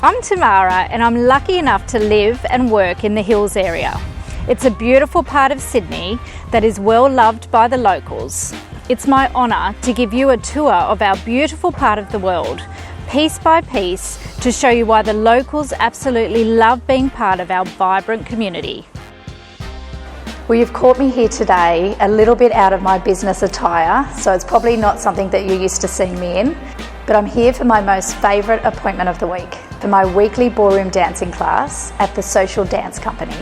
I'm Tamara and I'm lucky enough to live and work in the Hills area. It's a beautiful part of Sydney that is well loved by the locals. It's my honour to give you a tour of our beautiful part of the world, piece by piece, to show you why the locals absolutely love being part of our vibrant community. Well, you've caught me here today a little bit out of my business attire, so it's probably not something that you're used to seeing me in, but I'm here for my most favourite appointment of the week, for my weekly ballroom dancing class at the Social Dance Company.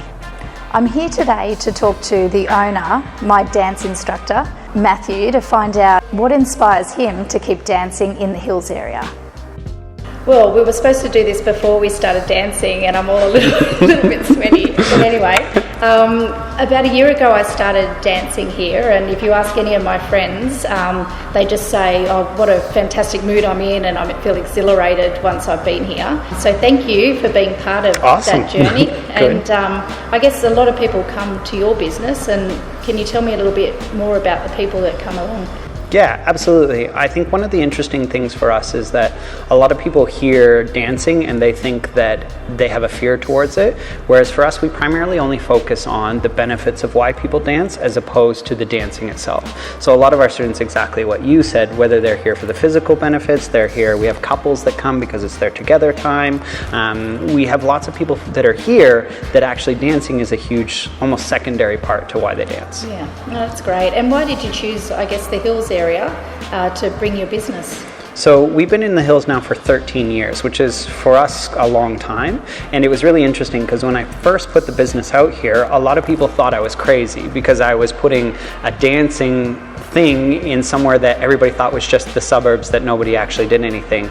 I'm here today to talk to the owner, my dance instructor, Matthew, to find out what inspires him to keep dancing in the Hills area. Well, we were supposed to do this before we started dancing and I'm all a little bit sweaty. But anyway, about a year ago I started dancing here, and if you ask any of my friends, they just say, oh, what a fantastic mood I'm in, and I feel exhilarated once I've been here. So thank you for being part of that journey. And I guess a lot of people come to your business, and can you tell me a little bit more about the people that come along? Yeah, absolutely. I think one of the interesting things for us is that a lot of people hear dancing and they think that they have a fear towards it, whereas for us we primarily only focus on the benefits of why people dance as opposed to the dancing itself. So a lot of our students, exactly what you said, whether they're here for the physical benefits, they're here, we have couples that come because it's their together time. We have lots of people that are here that actually dancing is a huge, almost secondary part to why they dance. Yeah, no, that's great. And why did you choose, I guess, the Hills area to bring your business? So we've been in the Hills now for 13 years, which is for us a long time. And it was really interesting because when I first put the business out here, a lot of people thought I was crazy because I was putting a dancing thing in somewhere that everybody thought was just the suburbs, that nobody actually did anything.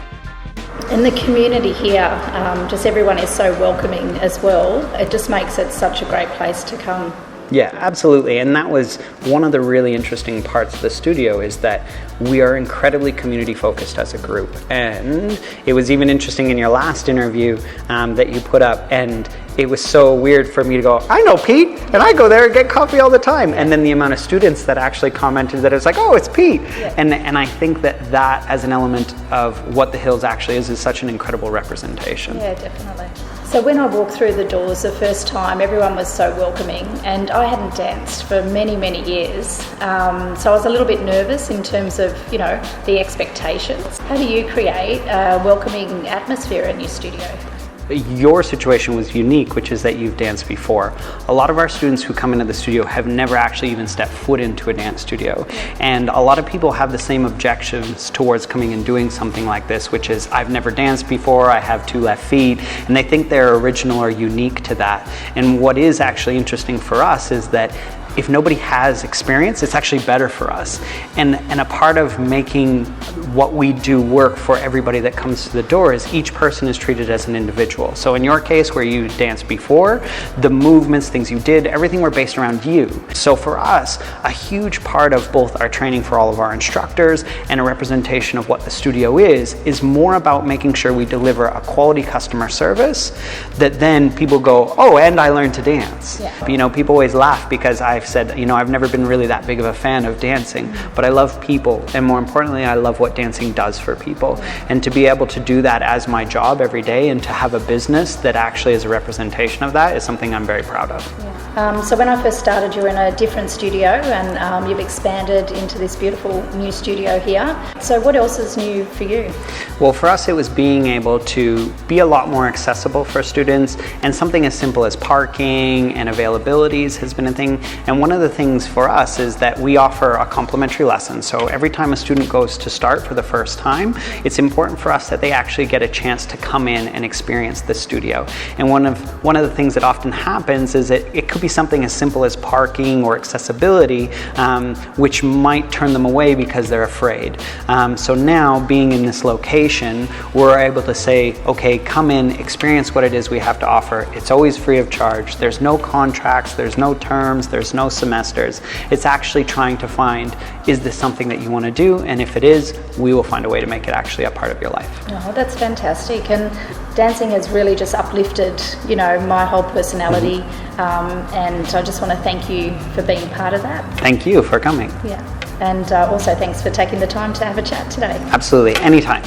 And the community here, just everyone is so welcoming as well. It just makes it such a great place to come. Yeah, absolutely. And that was one of the really interesting parts of the studio, is that we are incredibly community focused as a group. And it was even interesting in your last interview that you put up, and it was so weird for me to go, I know Pete, and I go there and get coffee all the time. And then the amount of students that actually commented that it's like, oh, it's Pete. Yeah. And I think that as an element of what the Hills actually is such an incredible representation. Yeah, definitely. So when I walked through the doors the first time, everyone was so welcoming, and I hadn't danced for many, many years. So I was a little bit nervous in terms of, the expectations. How do you create a welcoming atmosphere in your studio? Your situation was unique, which is that you've danced before. A lot of our students who come into the studio have never actually even stepped foot into a dance studio. And a lot of people have the same objections towards coming and doing something like this, which is, I've never danced before, I have 2 left feet, and they think they're original or unique to that. And what is actually interesting for us is that if nobody has experience, it's actually better for us. And a part of making what we do work for everybody that comes to the door is each person is treated as an individual. So in your case, where you danced before, the movements, things you did, everything were based around you. So for us, a huge part of both our training for all of our instructors and a representation of what the studio is more about making sure we deliver a quality customer service that then people go, oh, and I learned to dance. Yeah. People always laugh because I've said, I've never been really that big of a fan of dancing, but I love people, and more importantly, I love what dancing does for people. And to be able to do that as my job every day, and to have a business that actually is a representation of that, is something I'm very proud of. Yeah. So when I first started, you were in a different studio, and you've expanded into this beautiful new studio here. So what else is new for you? Well, for us, it was being able to be a lot more accessible for students, and something as simple as parking and availabilities has been a thing. And one of the things for us is that we offer a complimentary lesson. So every time a student goes to start for the first time, it's important for us that they actually get a chance to come in and experience the studio. And one of the things that often happens is it could be something as simple as parking or accessibility, which might turn them away because they're afraid. So now, being in this location, we're able to say, okay, come in, experience what it is we have to offer. It's always free of charge. There's no contracts, there's no terms, there's no semesters. It's actually trying to find, is this something that you want to do? And if it is, we will find a way to make it actually a part of your life. Oh, that's fantastic. And dancing has really just uplifted, my whole personality. And I just want to thank you for being part of that. Thank you for coming. Yeah. And also thanks for taking the time to have a chat today. Absolutely. Anytime.